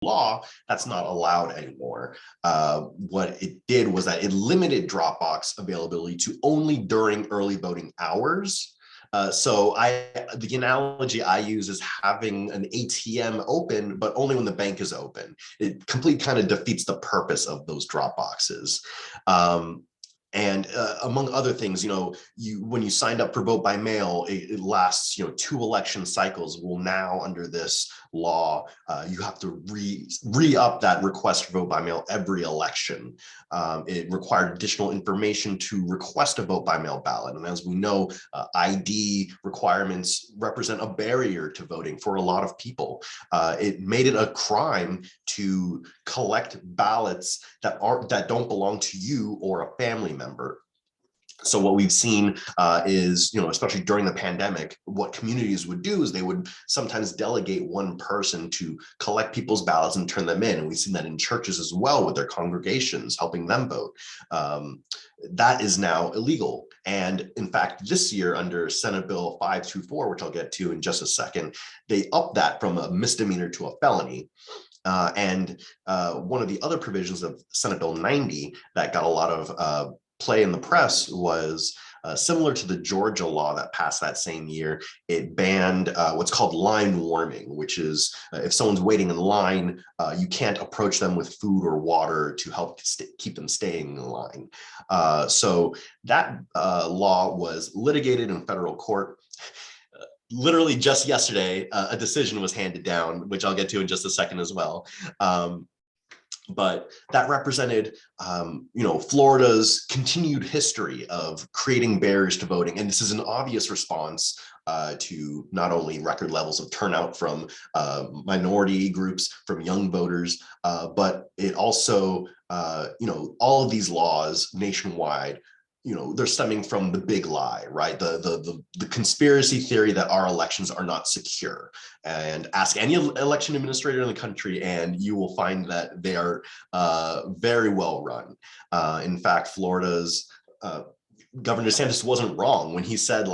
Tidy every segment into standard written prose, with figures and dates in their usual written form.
law, that's not allowed anymore. What it did was that it limited drop box availability to only during early voting hours. So the analogy I use is having an ATM open, but only when the bank is open. It completely kind of defeats the purpose of those drop boxes. And among other things, when you signed up for vote by mail, it lasts, 2 election cycles. Well, now under this law, you have to re-up that request for vote by mail every election. It required additional information to request a vote by mail ballot. And as we know, ID requirements represent a barrier to voting for a lot of people. It made it a crime to collect ballots that don't belong to you or a family member. So what we've seen is, especially during the pandemic, what communities would do is they would sometimes delegate one person to collect people's ballots and turn them in. And we've seen that in churches as well with their congregations, helping them vote. That is now illegal. And in fact, this year under Senate Bill 524, which I'll get to in just a second, they upped that from a misdemeanor to a felony. And one of the other provisions of Senate Bill 90 that got a lot of play in the press was similar to the Georgia law that passed that same year. It banned what's called line warming, which is if someone's waiting in line, you can't approach them with food or water to help keep them staying in line. So that law was litigated in federal court. Literally just yesterday, a decision was handed down, which I'll get to in just a second as well. But that represented, Florida's continued history of creating barriers to voting. And this is an obvious response to not only record levels of turnout from minority groups, from young voters, but it also, all of these laws nationwide, they're stemming from the big lie, right? The conspiracy theory that our elections are not secure. And ask any election administrator in the country, and you will find that they are very well run. In fact, Florida's Governor DeSantis wasn't wrong when he said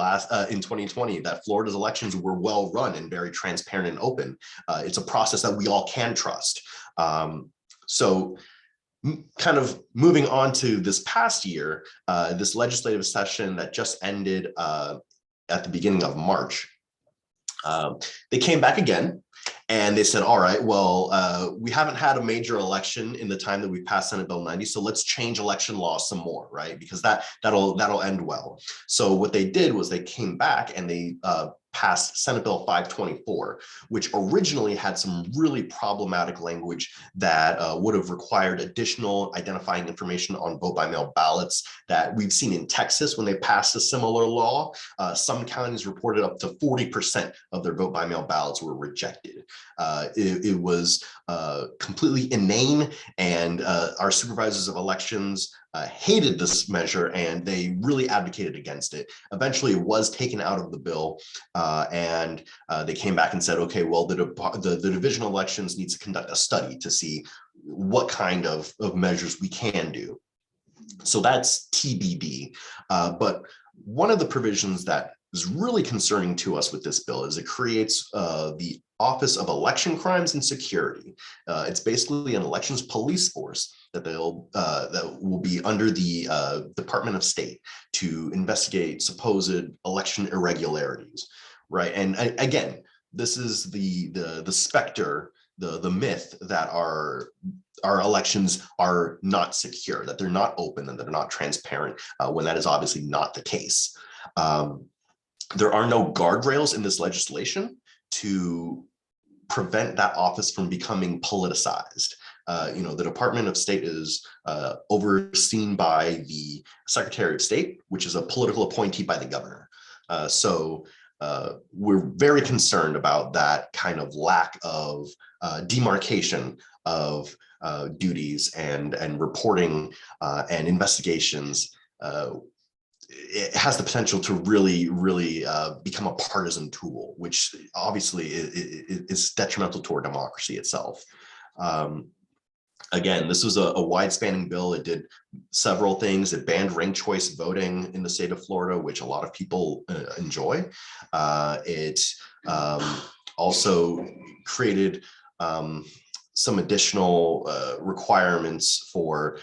in 2020 that Florida's elections were well run and very transparent and open. It's a process that we all can trust. So kind of moving on to this past year, this legislative session that just ended at the beginning of March, they came back again and they said, all right, well, we haven't had a major election in the time that we passed Senate Bill 90, so let's change election law some more, right? Because that'll end well. So what they did was they came back and they passed Senate Bill 524, which originally had some really problematic language that would have required additional identifying information on vote-by-mail ballots that we've seen in Texas when they passed a similar law. Some counties reported up to 40% of their vote-by-mail ballots were rejected. It was completely inane, and our supervisors of elections hated this measure, and they really advocated against it. Eventually, it was taken out of the bill, and they came back and said, okay, well, the Division of Elections needs to conduct a study to see what kind of measures we can do. So that's TBD. But one of the provisions that is really concerning to us with this bill is it creates the Office of Election Crimes and Security. It's basically an elections police force that that will be under the Department of State to investigate supposed election irregularities, right? And again, this is the specter, the myth that our elections are not secure, that they're not open, and that they're not transparent, when that is obviously not the case. There are no guardrails in this legislation to prevent that office from becoming politicized. The Department of State is overseen by the Secretary of State, which is a political appointee by the governor. So we're very concerned about that kind of lack of demarcation of duties and reporting and investigations. It has the potential to really become a partisan tool, which obviously is detrimental to our democracy itself. Again, this was a wide-spanning bill. It did several things. It banned ranked choice voting in the state of Florida, which a lot of people enjoy. It also created some additional requirements for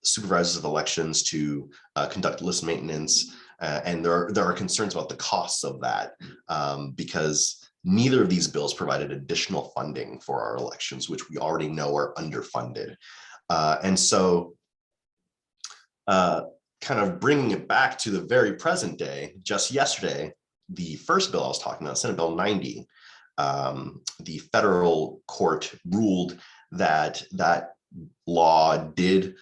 supervisors of elections to conduct list maintenance. And there are concerns about the costs of that because neither of these bills provided additional funding for our elections, which we already know are underfunded. And so kind of bringing it back to the very present day, just yesterday, the first bill I was talking about, Senate Bill 90, the federal court ruled that that law did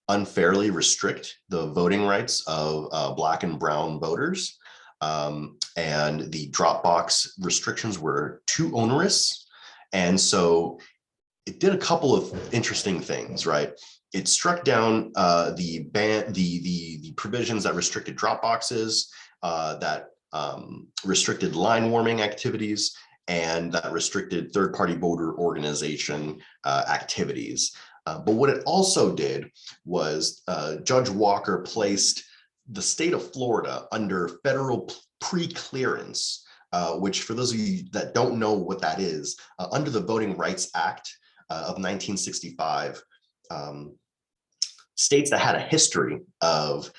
unfairly restrict the voting rights of Black and brown voters. And the drop box restrictions were too onerous. And so it did a couple of interesting things, right? It struck down the provisions that restricted drop boxes, that restricted line warming activities, and that restricted third-party voter organization activities. But what it also did was Judge Walker placed the state of Florida under federal pre-clearance, which for those of you that don't know what that is, under the Voting Rights Act of 1965, states that had a history of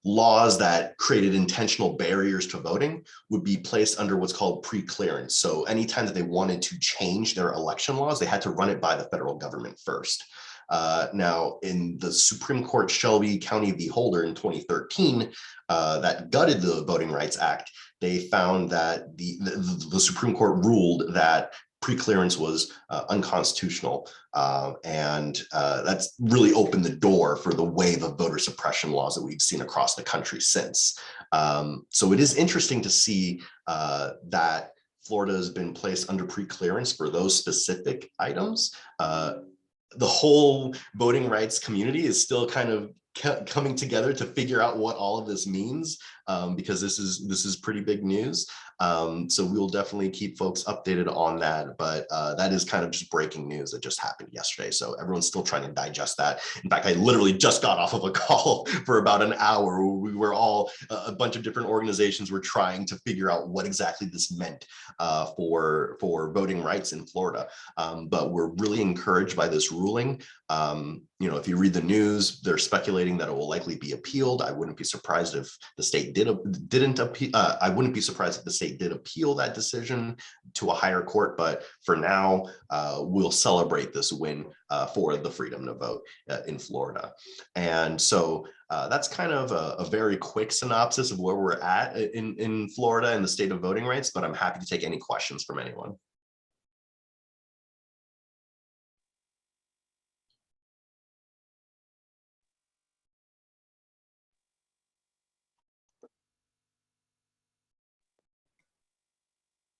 laws that created intentional barriers to voting would be placed under what's called pre-clearance. So anytime that they wanted to change their election laws, they had to run it by the federal government first. Now, in the Supreme Court Shelby County v. Holder in 2013, that gutted the Voting Rights Act, they found that the Supreme Court ruled that pre-clearance was unconstitutional. And that's really opened the door for the wave of voter suppression laws that we've seen across the country since. So it is interesting to see that Florida has been placed under pre-clearance for those specific items. The whole voting rights community is still kind of coming together to figure out what all of this means, because this is pretty big news. So we will definitely keep folks updated on that, but that is kind of just breaking news that just happened yesterday. So everyone's still trying to digest that. In fact, I literally just got off of a call for about an hour where we were all, a bunch of different organizations were trying to figure out what exactly this meant for voting rights in Florida. But we're really encouraged by this ruling. You know, if you read the news, they're speculating that it will likely be appealed. I wouldn't be surprised if the state didn't appeal. I wouldn't be surprised if the state did appeal that decision to a higher court. But for now, we'll celebrate this win for the freedom to vote in Florida. And so that's kind of a very quick synopsis of where we're at in Florida and the state of voting rights. But I'm happy to take any questions from anyone.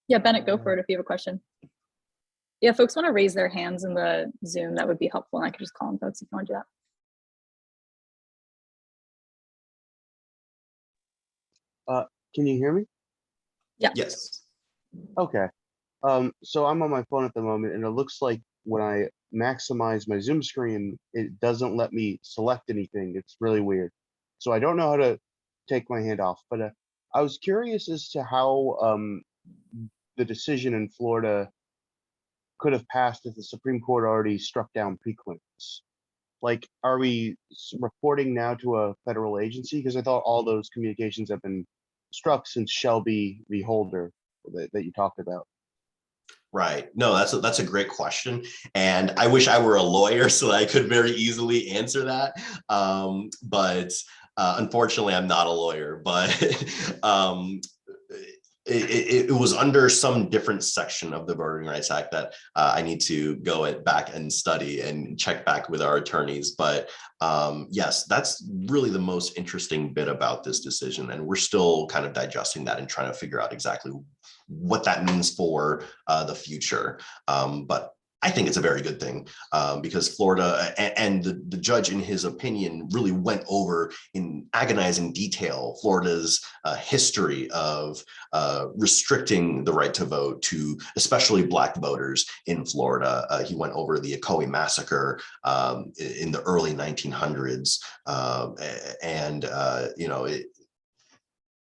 Yeah, Bennett, go for it if you have a question. Yeah, folks want to raise their hands in the Zoom, that would be helpful. And I could just call them votes if you want to do that. Can you hear me? Yeah. Yes. Okay. So I'm on my phone at the moment, and it looks like when I maximize my Zoom screen, it doesn't let me select anything. It's really weird. So I don't know how to take my hand off, but I was curious as to how the decision in Florida could have passed if the Supreme Court already struck down pre-clearance. Like, are we reporting now to a federal agency? Because I thought all those communications have been struck since Shelby v. Holder that you talked about. Right. No, that's a great question. And I wish I were a lawyer so that I could very easily answer that. But unfortunately, I'm not a lawyer. But it was under some different section of the Voting Rights Act that I need to go back and study and check back with our attorneys. But yes, that's really the most interesting bit about this decision. And we're still kind of digesting that and trying to figure out exactly what that means for the future. But I think it's a very good thing because Florida and the judge, in his opinion, really went over in agonizing detail Florida's history of restricting the right to vote to especially Black voters in Florida. He went over the Ocoee massacre in the early 1900s, and you know,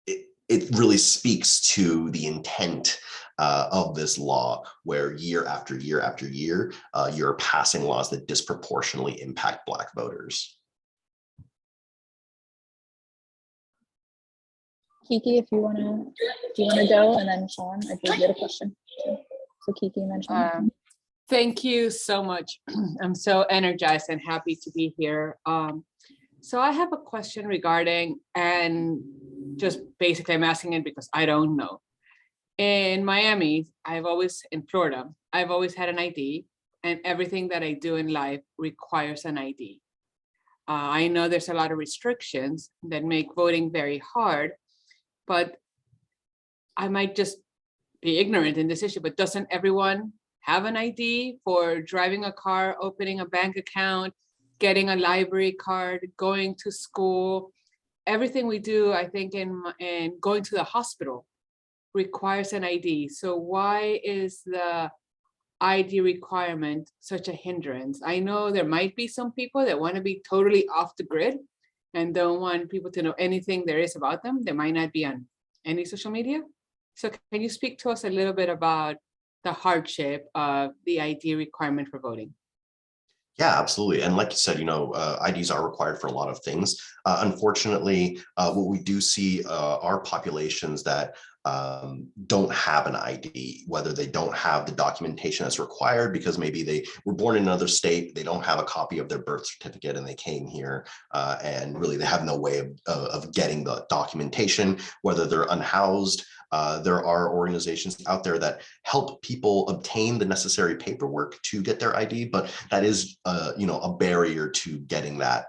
it really speaks to the intent of this law, where year after year after year, you're passing laws that disproportionately impact Black voters. Kiki, if you want to, do you want to go? And then Sean, I believe you had a question. So Kiki mentioned. Thank you so much. I'm so energized and happy to be here. So I have a question regarding, and just basically I'm asking it because I don't know. In Miami, in Florida, I've always had an ID, and everything that I do in life requires an ID. I know there's a lot of restrictions that make voting very hard, but I might just be ignorant in this issue, but doesn't everyone have an ID for driving a car, opening a bank account, getting a library card, going to school? Everything we do, I think, in going to the hospital requires an ID. So why is the ID requirement such a hindrance? I know there might be some people that want to be totally off the grid and don't want people to know anything there is about them. They might not be on any social media. So can you speak to us a little bit about the hardship of the ID requirement for voting? Yeah, absolutely. And like you said, IDs are required for a lot of things. Unfortunately, what we do see are populations that don't have an ID, whether they don't have the documentation that's required because maybe they were born in another state, they don't have a copy of their birth certificate and they came here and really they have no way of getting the documentation, whether they're unhoused. There are organizations out there that help people obtain the necessary paperwork to get their ID, but that is, a barrier to getting that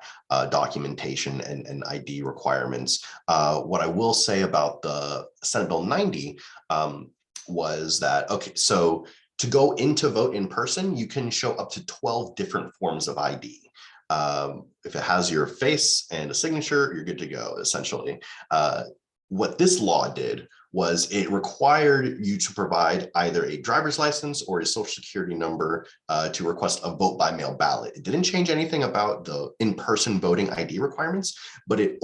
documentation and ID requirements. What I will say about the Senate Bill 90 was that, okay, so to go in to vote in person, you can show up to 12 different forms of ID. If it has your face and a signature, you're good to go, essentially. What this law did was it required you to provide either a driver's license or a social security number to request a vote by mail ballot. It didn't change anything about the in-person voting ID requirements, but it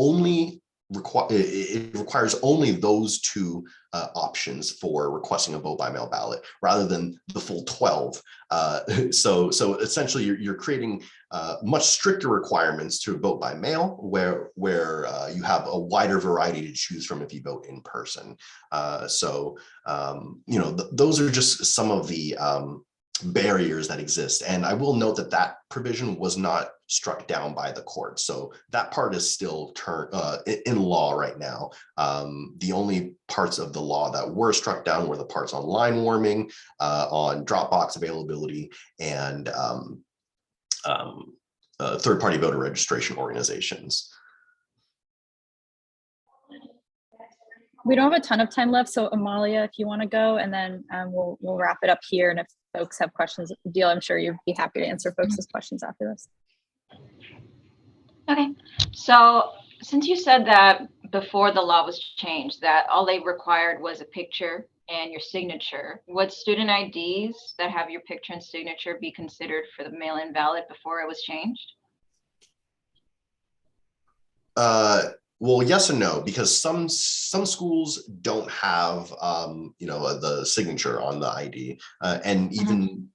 requires only those two options for requesting a vote by mail ballot rather than the full 12. So essentially you're creating much stricter requirements to vote by mail where you have a wider variety to choose from if you vote in person. Those are just some of the barriers that exist. And I will note that provision was not struck down by the court. So that part is still in law right now. The only parts of the law that were struck down were the parts on line warming, on Dropbox availability, and third-party voter registration organizations. We don't have a ton of time left, so Amalia, if you want to go, and then we'll wrap it up here. And if folks have questions, Deal, I'm sure you'd be happy to answer folks' questions after this. Okay, so since you said that before the law was changed, that all they required was a picture and your signature, would student IDs that have your picture and signature be considered for the mail-in ballot before it was changed? Well, yes and no, because some schools don't have the signature on the ID, and even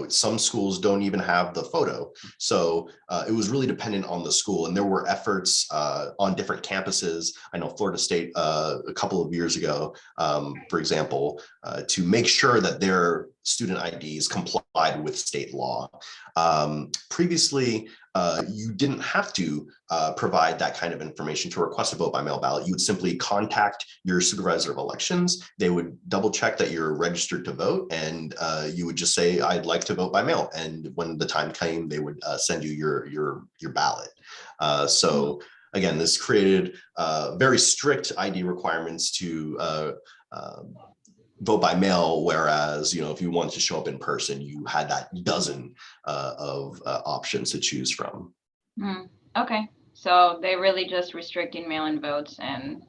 some schools don't even have the photo. So it was really dependent on the school, and there were efforts on different campuses. I know Florida State a couple of years ago, for example, to make sure that their student IDs complied with state law. Previously, you didn't have to provide that kind of information to request a vote by mail ballot. You would simply contact your supervisor of elections. They would double check that you're registered to vote, and you would just say, I'd like to vote by mail. And when the time came, they would send you your ballot. So again, this created very strict ID requirements to vote by mail, whereas if you wanted to show up in person, you had that dozen of options to choose from. Okay, so they're really just restricting mail-in votes, and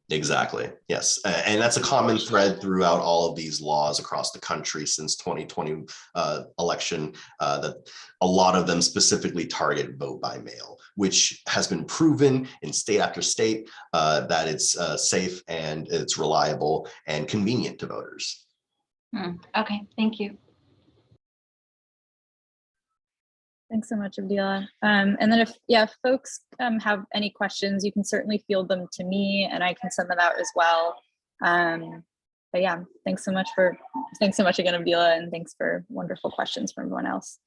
Exactly. Yes. And that's a common thread throughout all of these laws across the country since 2020 election, that a lot of them specifically target vote by mail, which has been proven in state after state that it's safe and it's reliable and convenient to voters. Okay, thank you. Thanks so much, Abdila. And then if folks have any questions, you can certainly field them to me and I can send them out as well. But yeah, thanks so much again, Abdila, and thanks for wonderful questions from everyone else.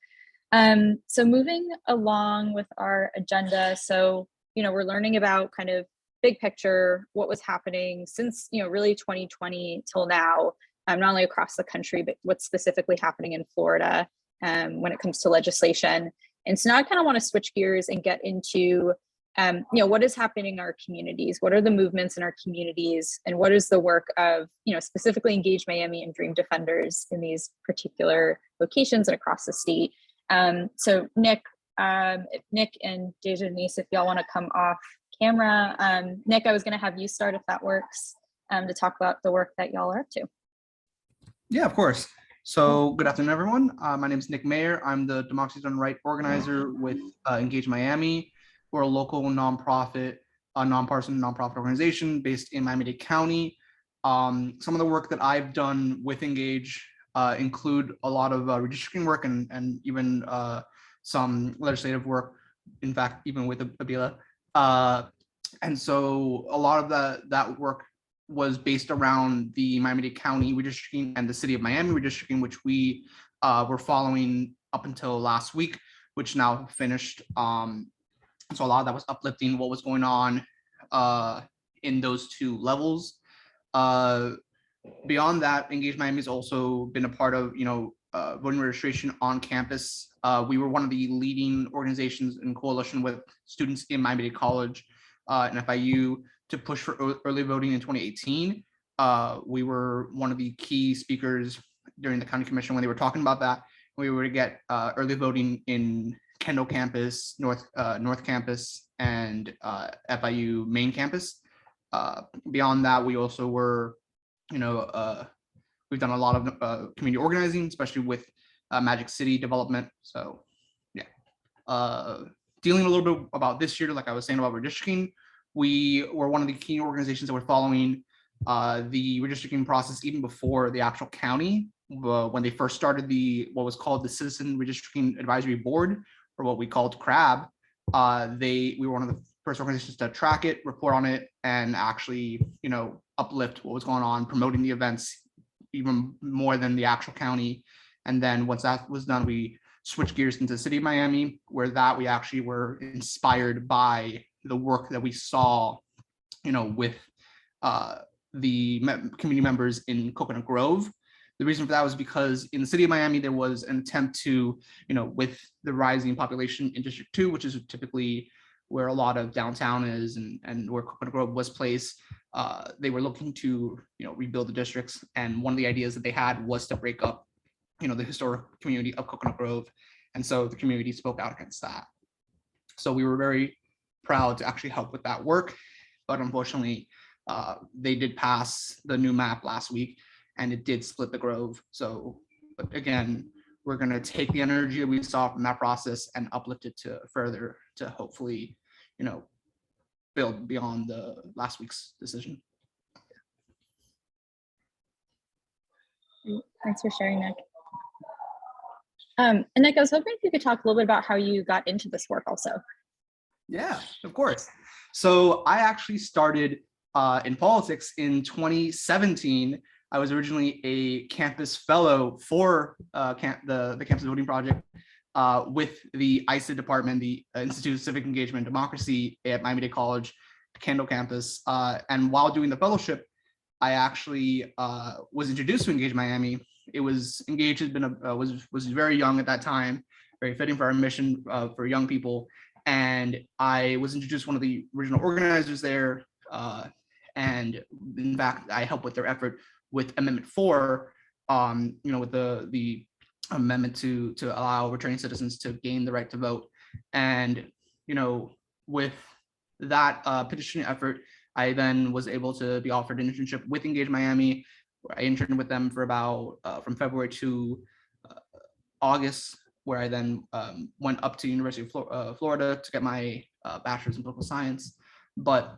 So moving along with our agenda. So, we're learning about kind of big picture, what was happening since, really 2020 till now, not only across the country, but what's specifically happening in Florida when it comes to legislation. And so now I kind of want to switch gears and get into, what is happening in our communities? What are the movements in our communities? And what is the work of, specifically Engage Miami and Dream Defenders in these particular locations and across the state? So Nick and Denise, if y'all want to come off camera. Nick, I was going to have you start if that works, to talk about the work that y'all are up to. Yeah, of course. So good afternoon, everyone. My name is Nick Mayer. I'm the Democracy Done Right organizer with Engage Miami. We're a local nonprofit, nonpartisan nonprofit organization based in Miami-Dade County. Some of the work that I've done with Engage include a lot of redistricting work and even some legislative work, in fact, even with Abdila. And so a lot of that work was based around the Miami-Dade County redistricting and the city of Miami redistricting, which we were following up until last week, which now finished. So a lot of that was uplifting what was going on in those two levels. Beyond that, Engage Miami has also been a part of, voting registration on campus. We were one of the leading organizations in coalition with students in Miami-Dade College and FIU to push for early voting in 2018. We were one of the key speakers during the county commission when they were talking about that. We were to get early voting in Kendall campus, North campus, and FIU main campus. Beyond that, we also were, we've done a lot of community organizing, especially with Magic City development. So yeah, dealing a little bit about this year, like I was saying about redistricting, we were one of the key organizations that were following the redistricting process even before the actual county. When they first started what was called the Citizen Redistricting Advisory Board, or what we called CRAB, we were one of the first organizations to track it, report on it, and actually, uplift what was going on, promoting the events even more than the actual county. And then once that was done, we switched gears into the city of Miami, where we actually were inspired by the work that we saw, with the community members in Coconut Grove. The reason for that was because in the city of Miami, there was an attempt to, with the rising population in District 2, which is typically where a lot of downtown is and where Coconut Grove was placed, they were looking to, rebuild the districts. And one of the ideas that they had was to break up, the historic community of Coconut Grove. And so the community spoke out against that. So we were very proud to actually help with that work. But unfortunately, they did pass the new map last week, and it did split the Grove. So, but again, we're going to take the energy that we saw from that process and uplift it to further to hopefully, build beyond the last week's decision. Thanks for sharing, Nick. And Nick, I was hoping if you could talk a little bit about how you got into this work also. Yeah, of course. So I actually started in politics in 2017. I was originally a campus fellow for the Campus Voting Project with the ICED department, the Institute of Civic Engagement and Democracy at Miami-Dade College, Kendall campus. And while doing the fellowship, I actually was introduced to Engage Miami. Engage has been was very young at that time, very fitting for our mission for young people. And I was introduced one of the original organizers there. And in fact, I helped with their effort with Amendment 4, with the amendment to allow returning citizens to gain the right to vote. And, with that petitioning effort, I then was able to be offered an internship with Engage Miami, where I interned with them for about from February to August, where I then went up to University of Florida to get my bachelor's in political science. But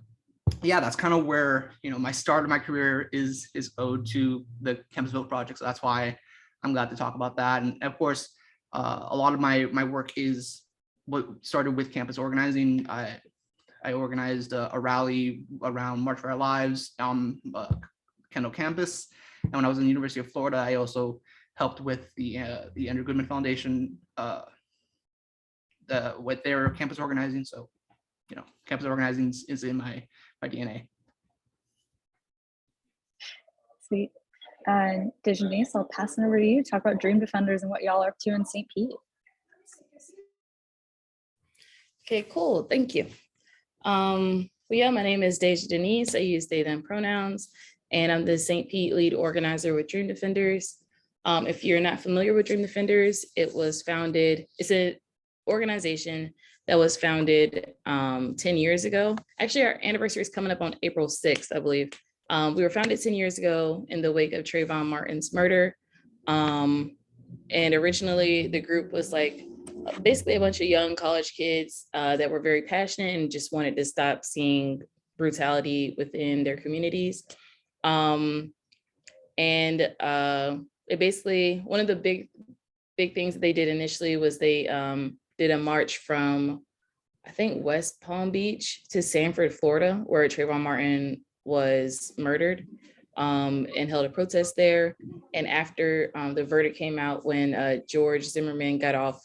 yeah, that's kind of where, you know, my start of my career is owed to the Campus Built project. So that's why I'm glad to talk about that. And of course, a lot of my work is what started with campus organizing. I organized a rally around March for Our Lives on Kendall campus. And when I was in the University of Florida, I also helped with the Andrew Goodman Foundation with their campus organizing. So, you know, campus organizing is in my DNA. Sweet. Dejanice, I'll pass it over to you. Talk about Dream Defenders and what y'all are up to in St. Pete. Okay, cool. Thank you. Well, yeah, my name is Deja Denise. I use they, them pronouns, and I'm the St. Pete lead organizer with Dream Defenders. If you're not familiar with Dream Defenders, it's an organization that was founded 10 years ago. Actually, our anniversary is coming up on April 6th, I believe. We were founded 10 years ago in the wake of Trayvon Martin's murder. And originally the group was like basically a bunch of young college kids that were very passionate and just wanted to stop seeing brutality within their communities. It basically, one of the big things that they did initially was they did a march from, I think, West Palm Beach to Sanford, Florida, where Trayvon Martin was murdered, and held a protest there. And after the verdict came out, when George Zimmerman got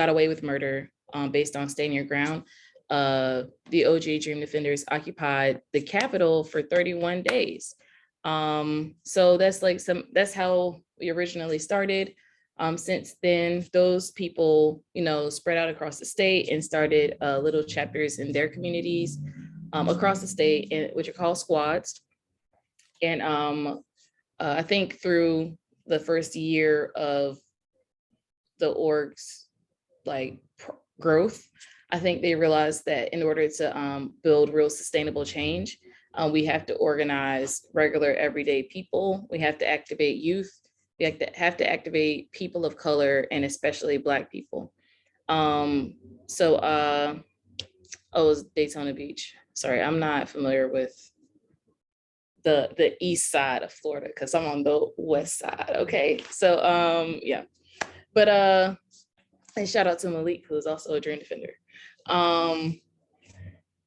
away with murder based on Stand Your Ground, the OG Dream Defenders occupied the Capitol for 31 days. So that's how we originally started. Since then, those people, you know, spread out across the state and started little chapters in their communities across the state, which are called squads. And I think through the first year of the org's growth, I think they realized that in order to build real sustainable change, we have to organize regular everyday people. We have to activate youth. We have to activate people of color, and especially Black people. It was Daytona Beach. Sorry, I'm not familiar with the east side of Florida because I'm on the west side. Okay, so yeah, but and shout out to Malik, who is also a Dream Defender.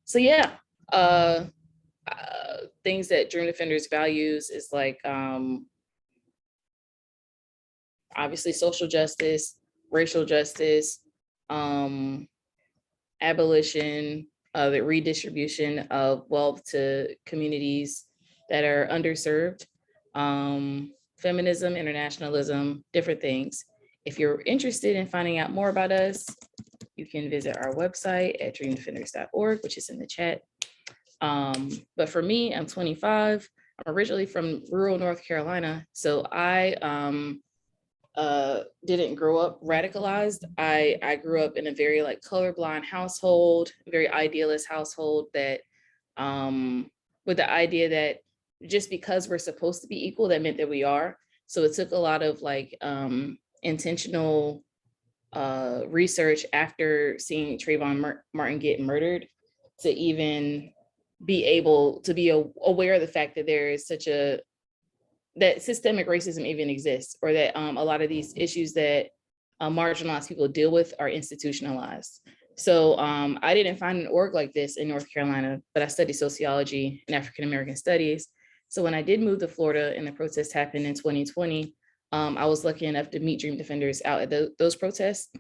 So yeah, things that Dream Defenders values is like obviously social justice, racial justice, abolition, the redistribution of wealth to communities that are underserved, feminism, internationalism, different things. If you're interested in finding out more about us, you can visit our website at dreamdefenders.org, which is in the chat. But for me, I'm 25. I'm originally from rural North Carolina. So I didn't grow up radicalized. I grew up in a very colorblind household, very idealist household that with the idea that just because we're supposed to be equal, that meant that we are. So it took a lot of intentional research after seeing Trayvon Martin get murdered to even be able to be aware of the fact that there is that systemic racism even exists, or that a lot of these issues that marginalized people deal with are institutionalized. So I didn't find an org like this in North Carolina, but I studied sociology and African-American studies. So when I did move to Florida and the protests happened in 2020, I was lucky enough to meet Dream Defenders out at those protests.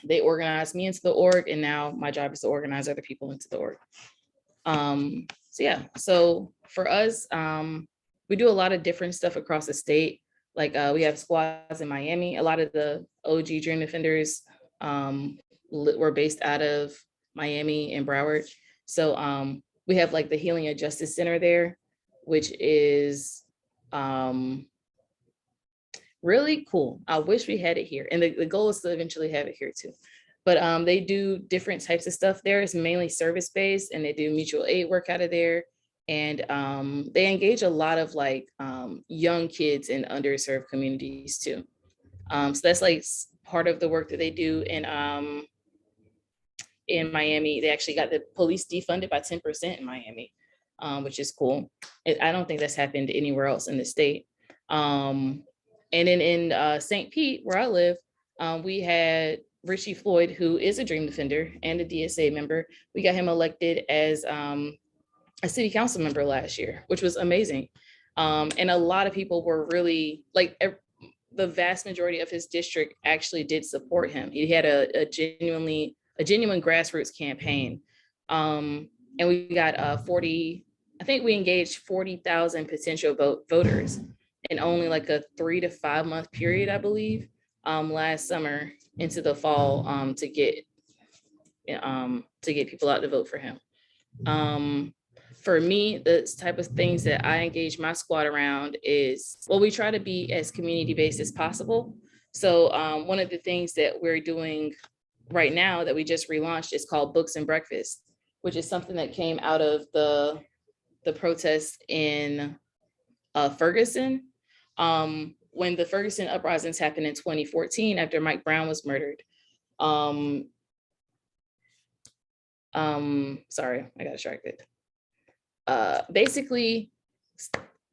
They organized me into the org, and now my job is to organize other people into the org. So yeah, so for us, we do a lot of different stuff across the state. We have squads in Miami. A lot of the OG Dream Defenders were based out of Miami and Broward. So we have the Healing and Justice Center there, which is really cool. I wish we had it here. And the goal is to eventually have it here too. But they do different types of stuff there. It's mainly service-based, and they do mutual aid work out of there. And they engage a lot of like young kids in underserved communities too. So that's like part of the work that they do. And in Miami, they actually got the police defunded by 10% in Miami, which is cool. I don't think that's happened anywhere else in the state. And then in St. Pete, where I live, we had Richie Floyd, who is a Dream Defender and a DSA member. We got him elected as a city council member last year, which was amazing. And a lot of people were really like, the vast majority of his district actually did support him. He had a genuine grassroots campaign. And we got I think we engaged 40,000 potential voters in only like a 3 to 5 month period, I believe, last summer into the fall, to get people out to vote for him. For me, the type of things that I engage my squad around is, well, we try to be as community-based as possible. So one of the things that we're doing right now that we just relaunched is called Books and Breakfast, which is something that came out of the protest in Ferguson. When the Ferguson uprisings happened in 2014 after Mike Brown was murdered. Sorry, I got distracted. Basically,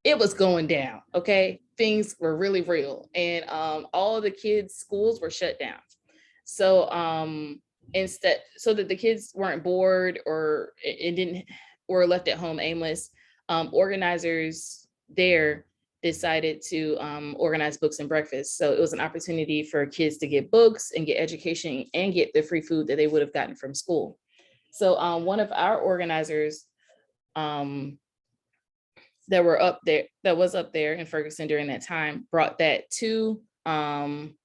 it was going down, okay? Things were really real, and all of the kids' schools were shut down. So so that the kids weren't bored or or left at home aimless, organizers there decided to organize Books and Breakfast. So it was an opportunity for kids to get books and get education and get the free food that they would have gotten from school. So one of our organizers that was up there in Ferguson during that time brought that to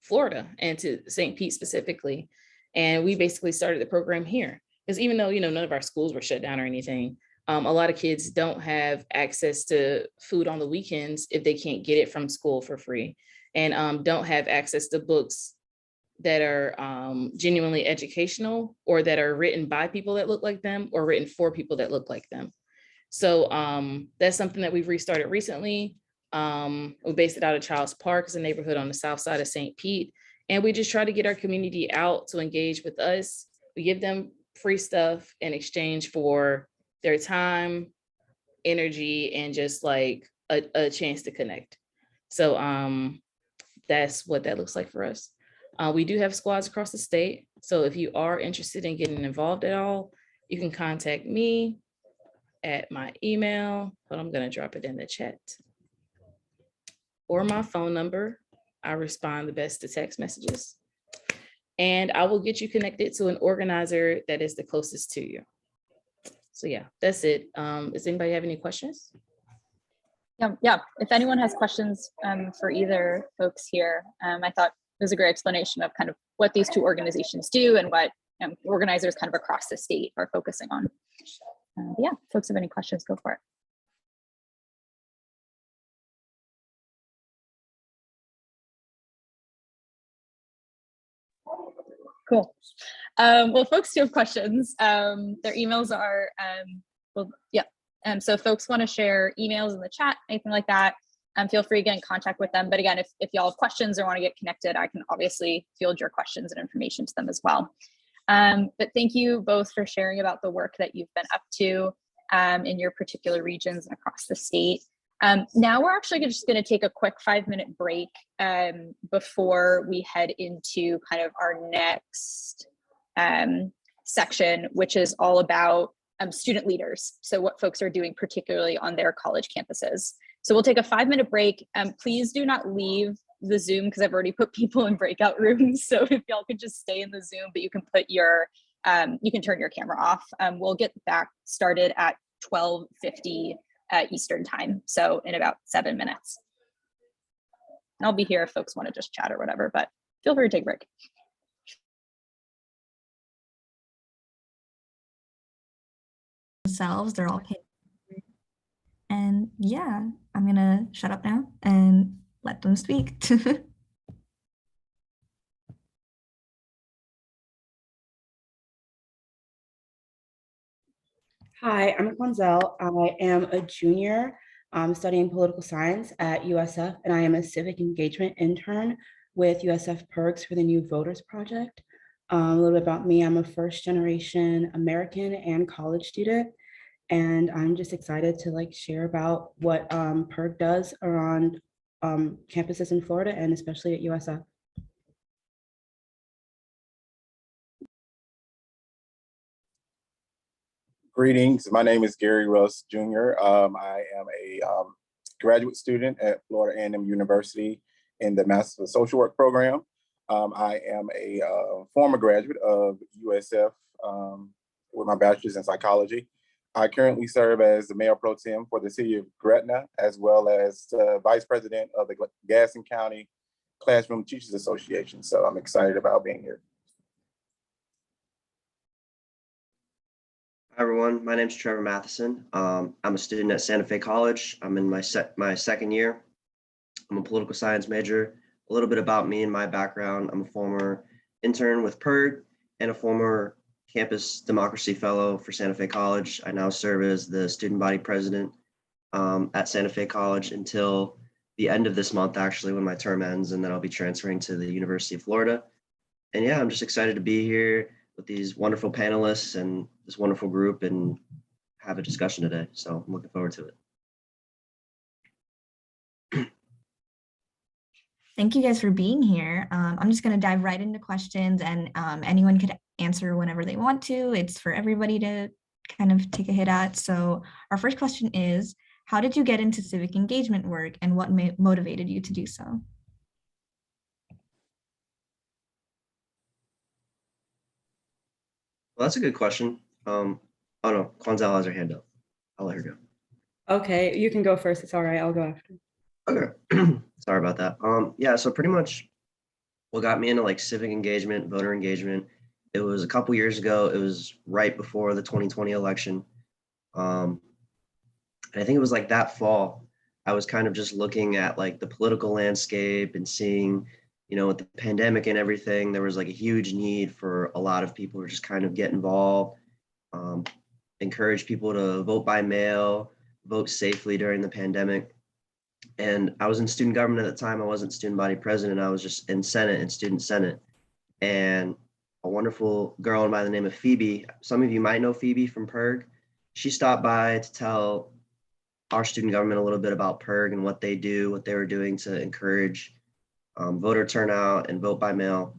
Florida and to St. Pete specifically. And we basically started the program here. Because even though, none of our schools were shut down or anything, a lot of kids don't have access to food on the weekends if they can't get it from school for free, and don't have access to books that are genuinely educational or that are written by people that look like them or written for people that look like them. So that's something that we've restarted recently. We based it out of Childs Park, it's a neighborhood on the south side of St. Pete. And we just try to get our community out to engage with us. We give them free stuff in exchange for their time, energy, and just like a chance to connect. So that's what that looks like for us. We do have squads across the state. So if you are interested in getting involved at all, you can contact me at my email, but I'm going to drop it in the chat, or my phone number. I respond the best to text messages, and I will get you connected to an organizer that is the closest to you. So yeah, that's it. Does anybody have any questions? Yeah. If anyone has questions for either folks here, I thought it was a great explanation of kind of what these two organizations do and what organizers kind of across the state are focusing on. Yeah, folks have any questions, go for it. Cool. Well, folks who have questions, their emails are, so folks want to share emails in the chat, anything like that, feel free to get in contact with them. But again, if y'all have questions or want to get connected, I can obviously field your questions and information to them as well. But thank you both for sharing about the work that you've been up to in your particular regions and across the state. Now we're actually just going to take a quick 5-minute break before we head into kind of our next section, which is all about student leaders. So what folks are doing particularly on their college campuses. So we'll take a 5-minute break. Please do not leave the Zoom because I've already put people in breakout rooms. So if y'all could just stay in the Zoom, but you can put your, you can turn your camera off. We'll get back started at 12:50 Eastern time. So in about 7 minutes. And I'll be here if folks want to just chat or whatever, but feel free to take a break. Themselves, they're all paid. And yeah, I'm gonna shut up now and let them speak. Hi, I'm Quanzel. I am a junior studying political science at USF, and I am a civic engagement intern with USF PIRGs for the New Voters Project. A little bit about me, I'm a first generation American and college student, and I'm just excited to share about what PIRG does around campuses in Florida and especially at USF. Greetings. My name is Gary Russ Jr. I am a graduate student at Florida A&M University in the Master of Social Work program. I am a former graduate of USF with my bachelor's in psychology. I currently serve as the mayor pro tem for the city of Gretna, as well as vice president of the Gaston County Classroom Teachers Association. So I'm excited about being here. Hi everyone, my name is Trevor Matheson. I'm a student at Santa Fe College. I'm in my second year. I'm a political science major. A little bit about me and my background. I'm a former intern with PIRG and a former campus democracy fellow for Santa Fe College. I now serve as the student body president at Santa Fe College until the end of this month, actually, when my term ends, and then I'll be transferring to the University of Florida. And yeah, I'm just excited to be here with these wonderful panelists and this wonderful group and have a discussion today. So I'm looking forward to it. Thank you guys for being here. I'm just going to dive right into questions, and anyone could answer whenever they want to. It's for everybody to kind of take a hit at. So our first question is, how did you get into civic engagement work and what motivated you to do so? Well, that's a good question. Oh no, Quanzel has her hand up. I'll let her go. Okay, you can go first. It's all right. I'll go after. Okay, sorry about that. Yeah, so pretty much what got me into civic engagement, voter engagement, it was a couple years ago. It was right before the 2020 election. And I think it was that fall, I was kind of just looking at the political landscape and seeing, with the pandemic and everything, there was a huge need for a lot of people to just kind of get involved, encourage people to vote by mail, vote safely during the pandemic. And I was in student government at the time. I wasn't student body president. I was just in Senate and student Senate. And a wonderful girl by the name of Phoebe, some of you might know Phoebe from PIRG. She stopped by to tell our student government a little bit about PIRG and what they do, what they were doing to encourage voter turnout and vote by mail.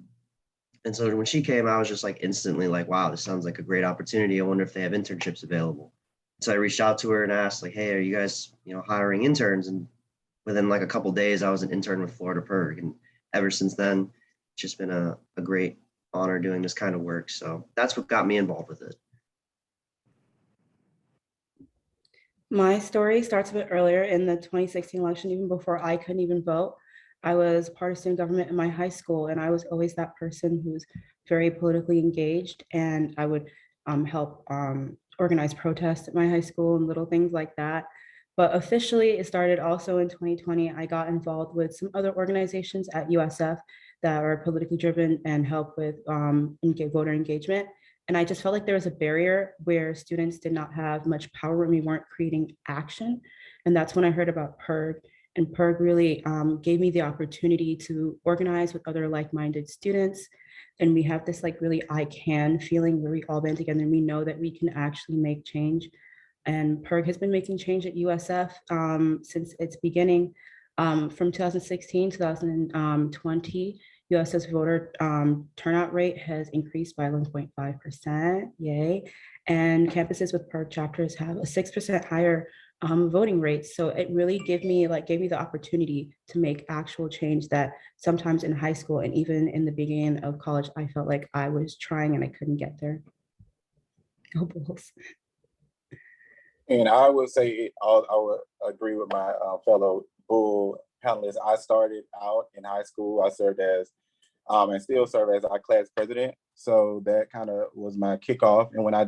And so when she came, I was just instantly wow, this sounds like a great opportunity. I wonder if they have internships available. So I reached out to her and asked hey, are you guys, hiring interns? And within a couple of days, I was an intern with Florida PIRG. And ever since then, it's just been a great honor doing this kind of work. So that's what got me involved with it. My story starts a bit earlier in the 2016 election, even before I couldn't even vote. I was part of student government in my high school, and I was always that person who's very politically engaged, and I would help organize protests at my high school and little things like that. But officially, it started also in 2020. I got involved with some other organizations at USF that are politically driven and help with voter engagement. And I just felt there was a barrier where students did not have much power when we weren't creating action. And that's when I heard about PIRG. And PIRG really gave me the opportunity to organize with other like-minded students. And we have this really I can feeling where we all band together and we know that we can actually make change. And PIRG has been making change at USF since its beginning. From 2016 to 2020, USF's voter turnout rate has increased by 11.5%, yay. And campuses with PIRG chapters have a 6% higher voting rate. So it really gave me the opportunity to make actual change that sometimes in high school and even in the beginning of college, I felt like I was trying and I couldn't get there. Go Bulls. And I would say, I would agree with my fellow Bull panelists. I started out in high school. I served as, and still serve as our class president. So that kind of was my kickoff. And when I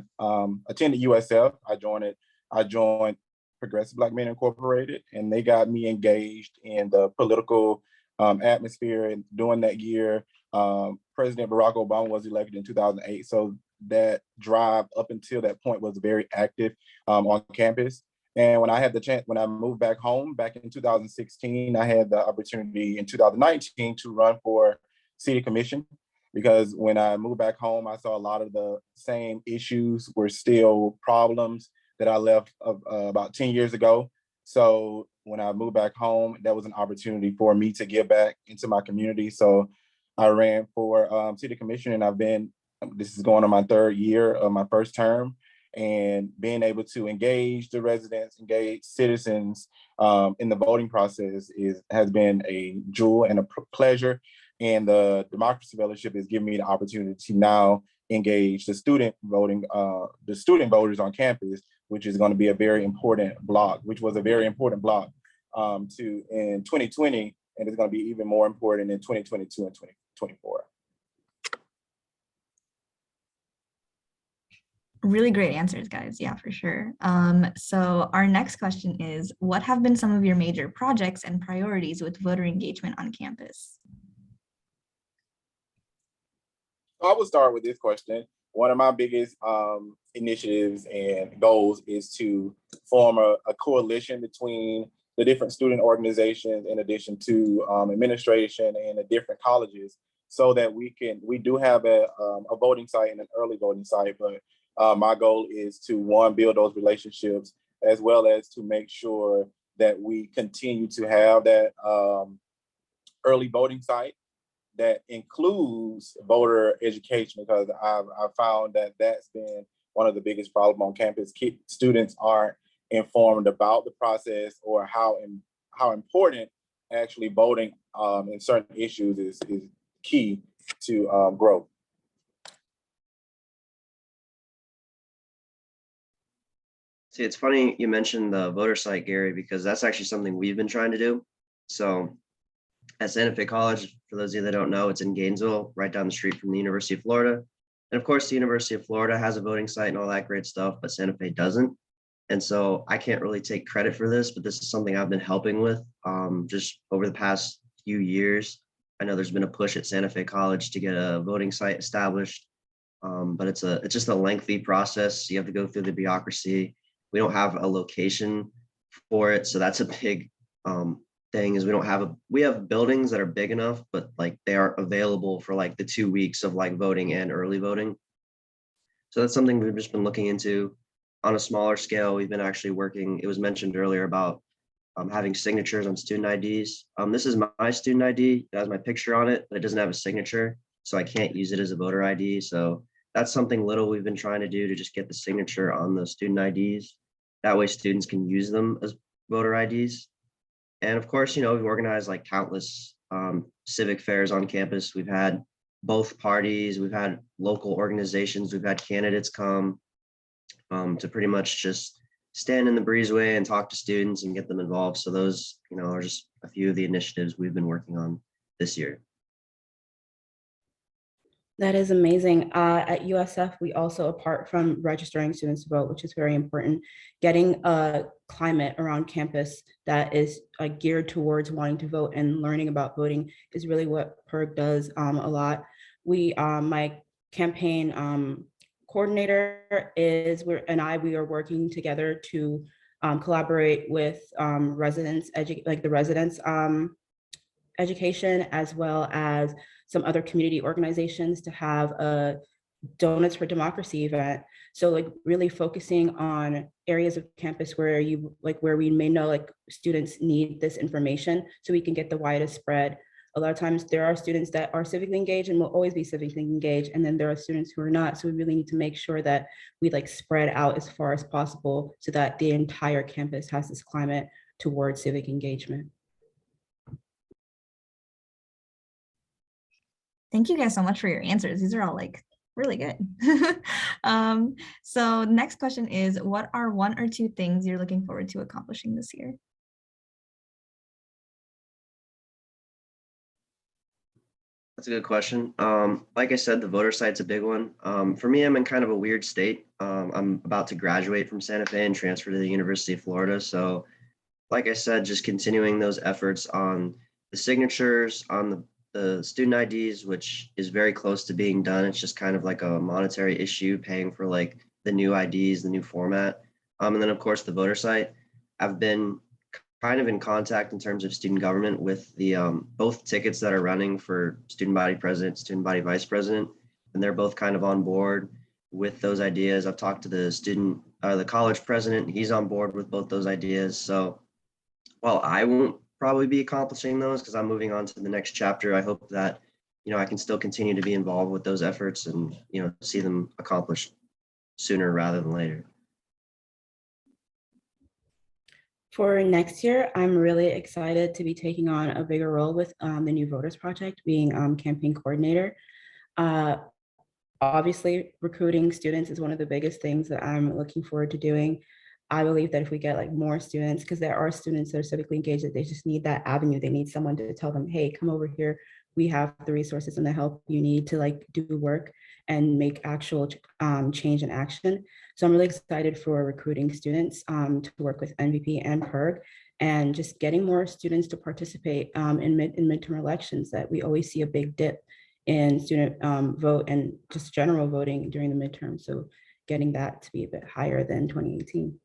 attended USF, I joined Progressive Black Men Incorporated, and they got me engaged in the political atmosphere. And during that year, President Barack Obama was elected in 2008. So that drive up until that point was very active on campus. And when I had the chance, when I moved back home back in 2016, I had the opportunity in 2019 to run for city commission, because when I moved back home, I saw a lot of the same issues were still problems that I left about 10 years ago. So when I moved back home, that was an opportunity for me to give back into my community. So I ran for city commission, and this is going on my 3rd year of my first term, and being able to engage the residents, engage citizens in the voting process has been a jewel and a pleasure. And the Democracy Fellowship is giving me the opportunity to now engage the student voters on campus, which is going to be a very important block, which was a very important block in 2020, and it's going to be even more important in 2022 and 2024. Really great answers, guys. Yeah, for sure. So our next question is, what have been some of your major projects and priorities with voter engagement on campus? I will start with this question. One of my biggest initiatives and goals is to form a coalition between the different student organizations, in addition to administration and the different colleges, so that we do have a voting site and an early voting site. But my goal is to, one, build those relationships, as well as to make sure that we continue to have that early voting site that includes voter education, because I've found that that's been one of the biggest problems on campus. Students aren't informed about the process or how important actually voting in certain issues is key to growth. See, it's funny you mentioned the voter site, Gary, because that's actually something we've been trying to do. So at Santa Fe College, for those of you that don't know, it's in Gainesville, right down the street from the University of Florida. And of course, the University of Florida has a voting site and all that great stuff, but Santa Fe doesn't. And so I can't really take credit for this, but this is something I've been helping with just over the past few years. I know there's been a push at Santa Fe College to get a voting site established, but it's just a lengthy process. You have to go through the bureaucracy. We don't have a location for it, so that's a big thing. Is we have buildings that are big enough, but like they aren't available for like the 2 weeks of like voting and early voting. So that's something we've just been looking into on a smaller scale. We've been actually working. It was mentioned earlier about having signatures on student IDs. This is my student ID. It has my picture on it, but it doesn't have a signature, so I can't use it as a voter ID. So that's something little we've been trying to do to just get the signature on the student IDs. That way students can use them as voter IDs. And of course, we've organized like countless civic fairs on campus. We've had both parties, we've had local organizations, we've had candidates come to pretty much just stand in the breezeway and talk to students and get them involved. So those, are just a few of the initiatives we've been working on this year. That is amazing. At USF, we also, apart from registering students to vote, which is very important, getting a climate around campus that is geared towards wanting to vote and learning about voting is really what PIRG does a lot. My campaign coordinator we are working together to collaborate with residents, the residents education, as well as some other community organizations to have a Donuts for Democracy event. So really focusing on areas of campus where we may know students need this information, so we can get the widest spread. A lot of times there are students that are civically engaged and will always be civically engaged, and then there are students who are not. So we really need to make sure that we spread out as far as possible so that the entire campus has this climate towards civic engagement. Thank you guys so much for your answers. These are all really good. So next question is, what are 1 or 2 things you're looking forward to accomplishing this year? That's a good question. Like I said, the voter site's a big one. For me, I'm in kind of a weird state. I'm about to graduate from Santa Fe and transfer to the University of Florida. So like I said, just continuing those efforts on the signatures, on the the student IDs, which is very close to being done. It's just kind of like a monetary issue, paying for like the new IDs, the new format. And then of course the voter site. I've been kind of in contact in terms of student government with the both tickets that are running for student body president, student body vice president, and they're both kind of on board with those ideas. I've talked to the college president. He's on board with both those ideas. So while I won't probably be accomplishing those because I'm moving on to the next chapter, I hope that, I can still continue to be involved with those efforts and, see them accomplished sooner rather than later. For next year, I'm really excited to be taking on a bigger role with the New Voters Project, being campaign coordinator. Obviously, recruiting students is one of the biggest things that I'm looking forward to doing. I believe that if we get like more students, because there are students that are civically engaged, that they just need that avenue. They need someone to tell them, hey, come over here. We have the resources and the help you need to like do work and make actual change and action. So I'm really excited for recruiting students to work with NVP and PIRG and just getting more students to participate in midterm elections, that we always see a big dip in student vote and just general voting during the midterm. So getting that to be a bit higher than 2018.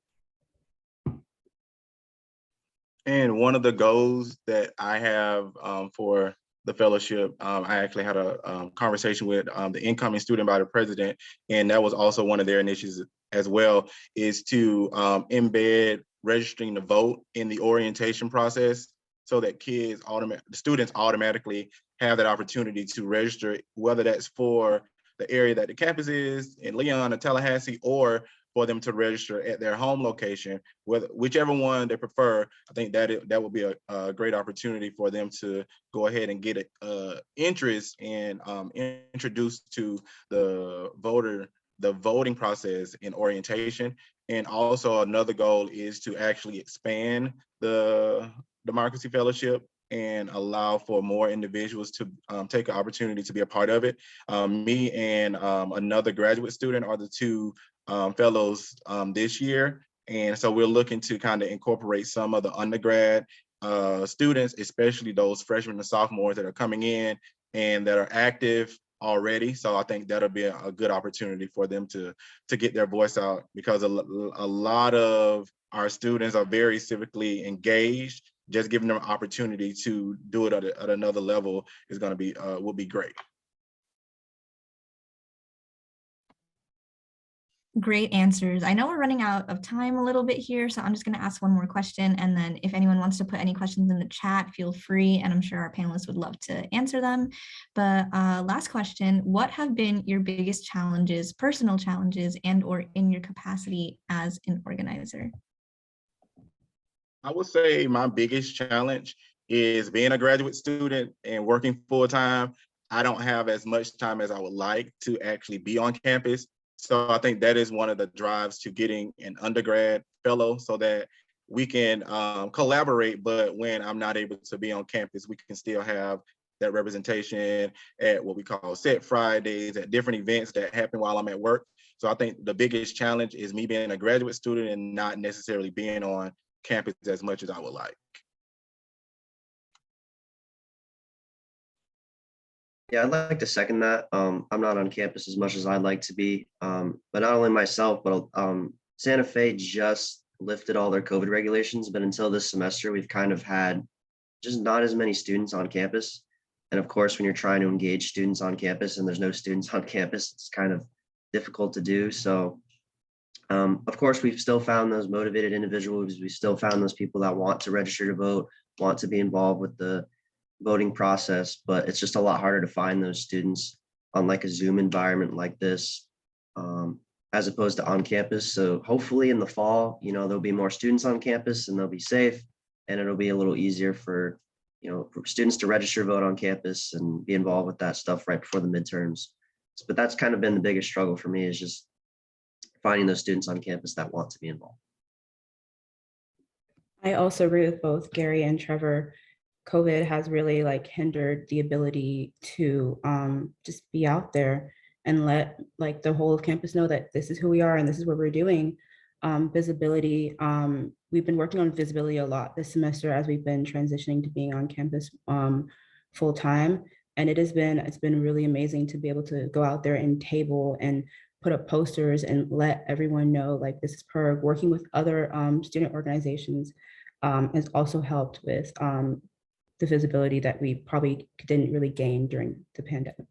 And one of the goals that I have for the fellowship, I actually had a conversation with the incoming student body president, and that was also one of their initiatives as well, is to embed registering to vote in the orientation process so that the students automatically have that opportunity to register, whether that's for the area that the campus is in Leon or Tallahassee, or for them to register at their home location, whichever one they prefer. I think that would be a great opportunity for them to go ahead and get interest and introduced to the voting process in orientation. And also another goal is to actually expand the Democracy Fellowship and allow for more individuals to take an opportunity to be a part of it. Me and another graduate student are the two fellows this year. And so we're looking to kind of incorporate some of the undergrad students, especially those freshmen and sophomores that are coming in and that are active already. So I think that'll be a good opportunity for them to get their voice out, because a lot of our students are very civically engaged. Just giving them an opportunity to do it at another level is going to be will be great. Great answers. I know we're running out of time a little bit here, so I'm just going to ask one more question. And then if anyone wants to put any questions in the chat, feel free. And I'm sure our panelists would love to answer them. But last question, what have been your biggest challenges, personal challenges, and or in your capacity as an organizer? I would say my biggest challenge is being a graduate student and working full time. I don't have as much time as I would like to actually be on campus. So I think that is one of the drives to getting an undergrad fellow, so that we can collaborate, but when I'm not able to be on campus, we can still have that representation at what we call Set Fridays, at different events that happen while I'm at work. So I think the biggest challenge is me being a graduate student and not necessarily being on campus as much as I would like. Yeah, I'd like to second that. I'm not on campus as much as I'd like to be, but not only myself, but Santa Fe just lifted all their COVID regulations, but until this semester, we've kind of had just not as many students on campus. And of course, when you're trying to engage students on campus and there's no students on campus, it's kind of difficult to do. So of course, we've still found those motivated individuals. We still found those people that want to register to vote, want to be involved with the voting process, but it's just a lot harder to find those students on like a Zoom environment like this, as opposed to on campus. So hopefully in the fall, there'll be more students on campus and they'll be safe, and it'll be a little easier for students to register vote on campus and be involved with that stuff right before the midterms. But that's kind of been the biggest struggle for me, is just finding those students on campus that want to be involved. I also agree with both Gary and Trevor. COVID has really like hindered the ability to just be out there and let like the whole of campus know that this is who we are and this is what we're doing. Visibility, we've been working on visibility a lot this semester as we've been transitioning to being on campus full time. And it's been really amazing to be able to go out there and table and put up posters and let everyone know, like, this is PIRG. Working with other student organizations has also helped with the visibility that we probably didn't really gain during the pandemic,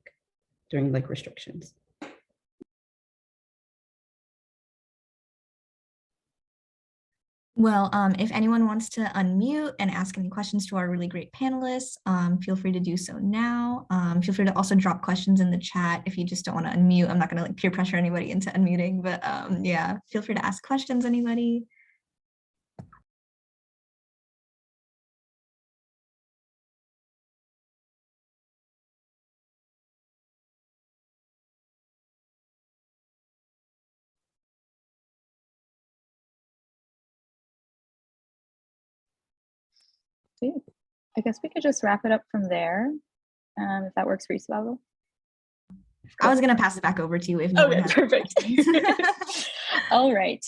during like restrictions. Well, if anyone wants to unmute and ask any questions to our really great panelists, feel free to do so now. Feel free to also drop questions in the chat if you just don't want to unmute. I'm not going to like peer pressure anybody into unmuting, but yeah, feel free to ask questions, anybody. Sweet. I guess we could just wrap it up from there, if that works for you, Swaggle. I was going to pass it back over to you if no one Okay, has perfect. questions. All right.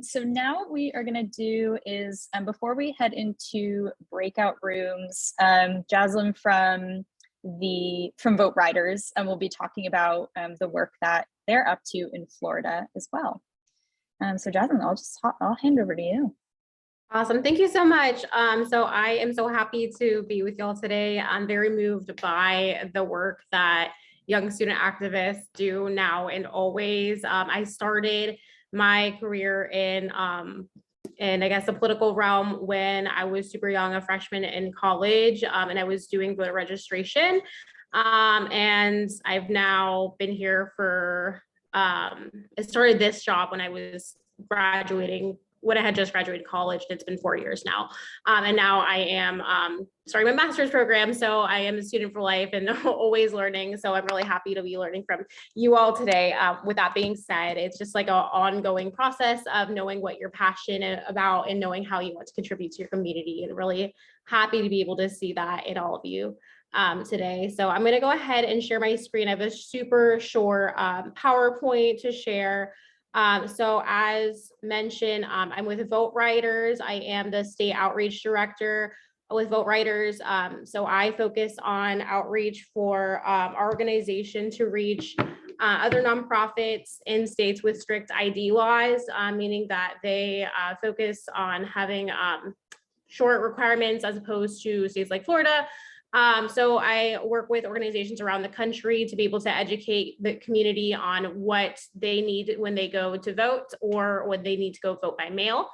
So now what we are going to do is, before we head into breakout rooms, Jaslyn from Vote Riders, and we'll be talking about the work that they're up to in Florida as well. So Jaslyn, I'll hand over to you. Awesome. Thank you so much. So I am so happy to be with y'all today. I'm very moved by the work that young student activists do now and always. I started my career in I guess the political realm when I was super young, a freshman in college, and I was doing voter registration. And I've now been here for, I started this job when I was graduating, when I had just graduated college, and it's been 4 years now. And now I am starting my master's program. So I am a student for life and always learning. So I'm really happy to be learning from you all today. With that being said, it's just like an ongoing process of knowing what you're passionate about and knowing how you want to contribute to your community, and really happy to be able to see that in all of you today. So I'm going to go ahead and share my screen. I have a super short PowerPoint to share. So as mentioned, I'm with Vote Riders. I am the state outreach director with Vote Riders. So I focus on outreach for our organization to reach other nonprofits in states with strict ID laws, meaning that they focus on having short requirements as opposed to states like Florida. So I work with organizations around the country to be able to educate the community on what they need when they go to vote or when they need to go vote by mail.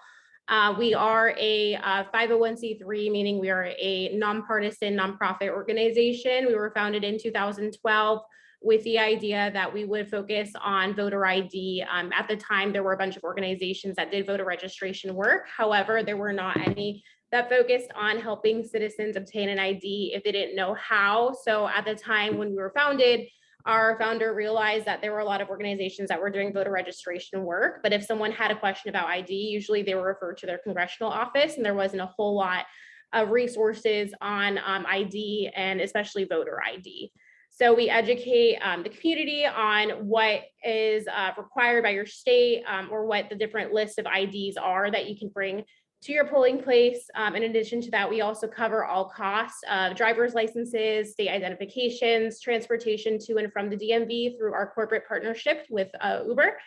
We are a 501c3, meaning we are a nonpartisan nonprofit organization. We were founded in 2012 with the idea that we would focus on voter ID. At the time, there were a bunch of organizations that did voter registration work. However, there were not any that focused on helping citizens obtain an ID if they didn't know how. So at the time when we were founded, our founder realized that there were a lot of organizations that were doing voter registration work, but if someone had a question about ID, usually they were referred to their congressional office, and there wasn't a whole lot of resources on ID, and especially voter ID. So we educate the community on what is required by your state, or what the different lists of IDs are that you can bring to your polling place. In addition to that, we also cover all costs of driver's licenses, state identifications, transportation to and from the DMV through our corporate partnership with Uber.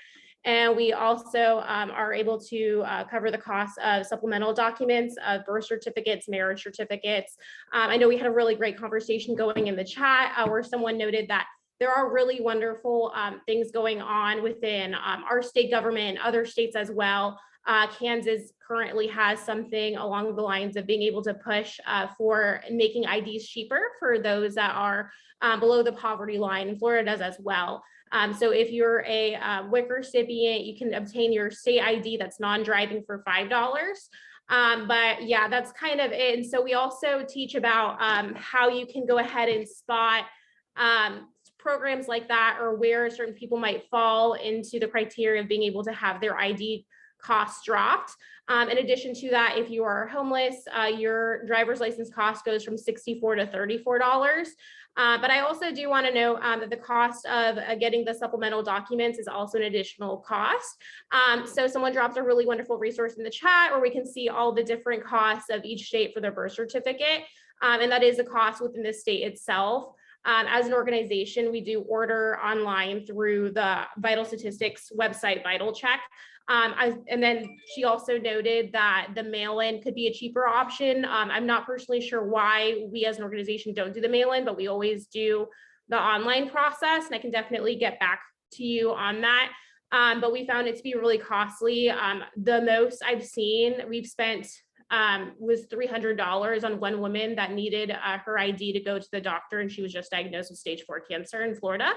And we also are able to cover the cost of supplemental documents, of birth certificates, marriage certificates. I know we had a really great conversation going in the chat where someone noted that there are really wonderful things going on within our state government, other states as well. Kansas currently has something along the lines of being able to push for making IDs cheaper for those that are below the poverty line, and Florida does as well. So if you're a WIC recipient, you can obtain your state ID that's non-driving for $5. But yeah, that's kind of it. And so we also teach about how you can go ahead and spot programs like that, or where certain people might fall into the criteria of being able to have their ID costs dropped. In addition to that, if you are homeless, your driver's license cost goes from $64 to $34. But I also do want to note that the cost of getting the supplemental documents is also an additional cost. So someone dropped a really wonderful resource in the chat where we can see all the different costs of each state for their birth certificate. And that is a cost within the state itself. As an organization, we do order online through the Vital Statistics website, Vital Check. And then she also noted that the mail-in could be a cheaper option. I'm not personally sure why we as an organization don't do the mail-in, but we always do the online process, and I can definitely get back to you on that. But we found it to be really costly. The most I've seen we've spent was $300 on one woman that needed her ID to go to the doctor, and she was just diagnosed with stage 4 cancer in Florida.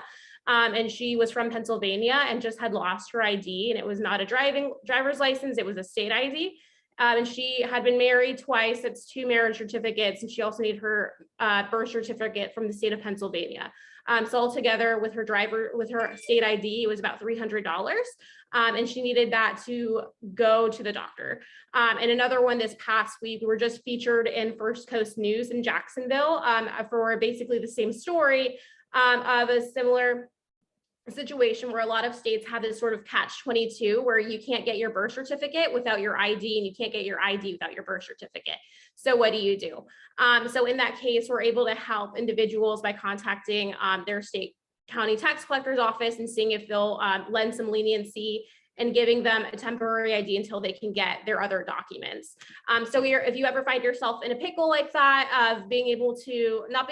And she was from Pennsylvania and just had lost her ID, and it was not a driver's license, it was a state ID. And she had been married twice, that's 2 marriage certificates, and she also needed her birth certificate from the state of Pennsylvania. So altogether with her state ID, it was about $300. And she needed that to go to the doctor. And another one this past week, we were just featured in First Coast News in Jacksonville for basically the same story of a similar situation where a lot of states have this sort of catch-22 where you can't get your birth certificate without your ID, and you can't get your ID without your birth certificate. So what do you do? So in that case, we're able to help individuals by contacting their state county tax collector's office and seeing if they'll lend some leniency and giving them a temporary ID until they can get their other documents. So if you ever find yourself in a pickle like that of not being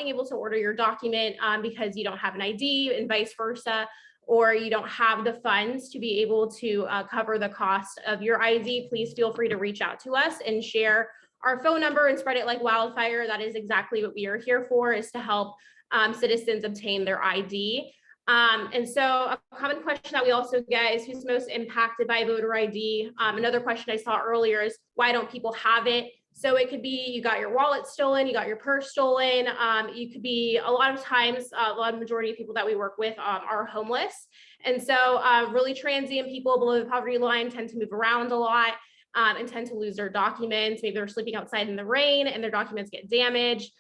able to order your document because you don't have an ID and vice versa, or you don't have the funds to be able to cover the cost of your ID, please feel free to reach out to us and share our phone number and spread it like wildfire. That is exactly what we are here for, is to help citizens obtain their ID. And so a common question that we also get is who's most impacted by voter ID. Another question I saw earlier is why don't people have it? So it could be you got your wallet stolen, you got your purse stolen. You could be, a lot of times, majority of people that we work with are homeless. And so really transient people below the poverty line tend to move around a lot and tend to lose their documents. Maybe they're sleeping outside in the rain and their documents get damaged.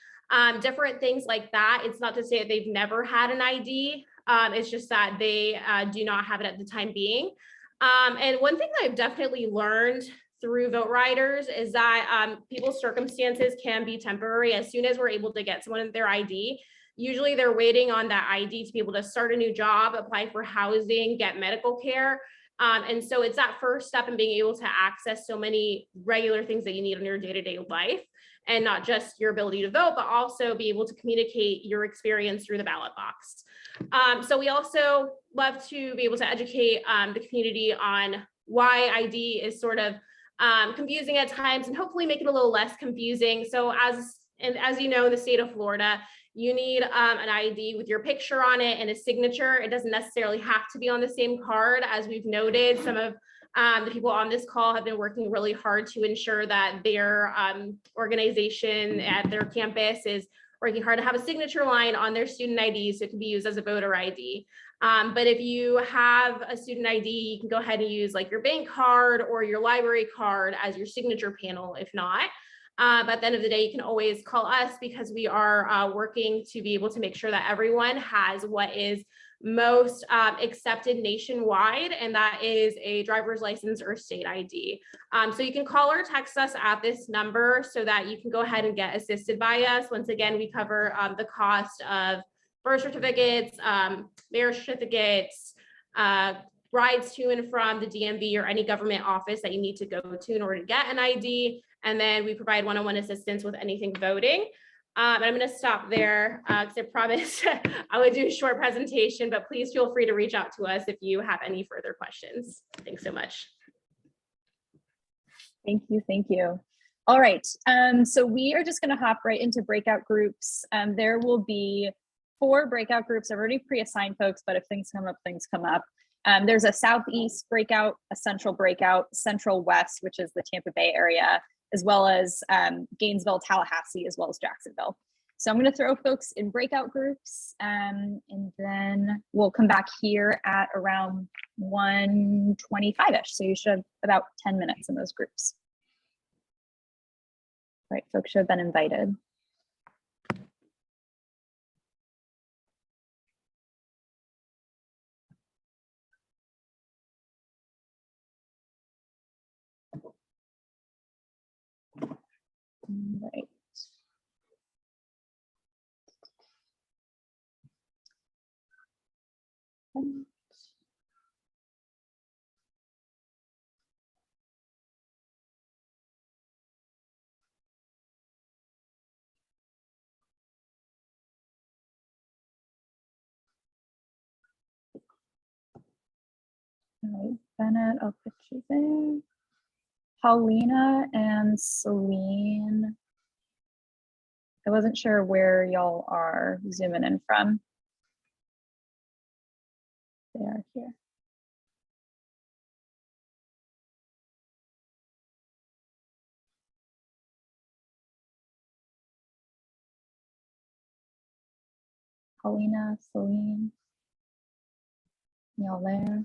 Different things like that. It's not to say that they've never had an ID. It's just that they do not have it at the time being. And one thing that I've definitely learned through Vote Riders is that people's circumstances can be temporary. As soon as we're able to get someone their ID, usually they're waiting on that ID to be able to start a new job, apply for housing, get medical care. And so it's that first step in being able to access so many regular things that you need in your day-to-day life, and not just your ability to vote, but also be able to communicate your experience through the ballot box. So we also love to be able to educate the community on why ID is sort of confusing at times, and hopefully make it a little less confusing. So as you know, in the state of Florida, you need an ID with your picture on it and a signature. It doesn't necessarily have to be on the same card. As we've noted, some of the people on this call have been working really hard to ensure that their organization at their campus is working hard to have a signature line on their student ID so it can be used as a voter ID. But if you have a student ID, you can go ahead and use like your bank card or your library card as your signature panel, if not. But at the end of the day, you can always call us because we are working to be able to make sure that everyone has what is most accepted nationwide, and that is a driver's license or state ID. So you can call or text us at this number so that you can go ahead and get assisted by us. Once again, we cover the cost of birth certificates, marriage certificates, rides to and from the DMV or any government office that you need to go to in order to get an ID. And then we provide one-on-one assistance with anything voting. And I'm going to stop there because I promised I would do a short presentation, but please feel free to reach out to us if you have any further questions. Thanks so much. Thank you. Thank you. All right. So we are just going to hop right into breakout groups. There will be 4 breakout groups. I've already pre-assigned folks, but if things come up, things come up. There's a Southeast breakout, a Central breakout, Central West, which is the Tampa Bay area, as well as Gainesville, Tallahassee, as well as Jacksonville. So I'm going to throw folks in breakout groups, and then we'll come back here at around 1:25-ish. So you should have about 10 minutes in those groups. All right, folks should have been invited. All right. second. All right, Bennett, I'll put you there. Paulina and Celine. I wasn't sure where y'all are zooming in from. They are here. Paulina, Celine, y'all there?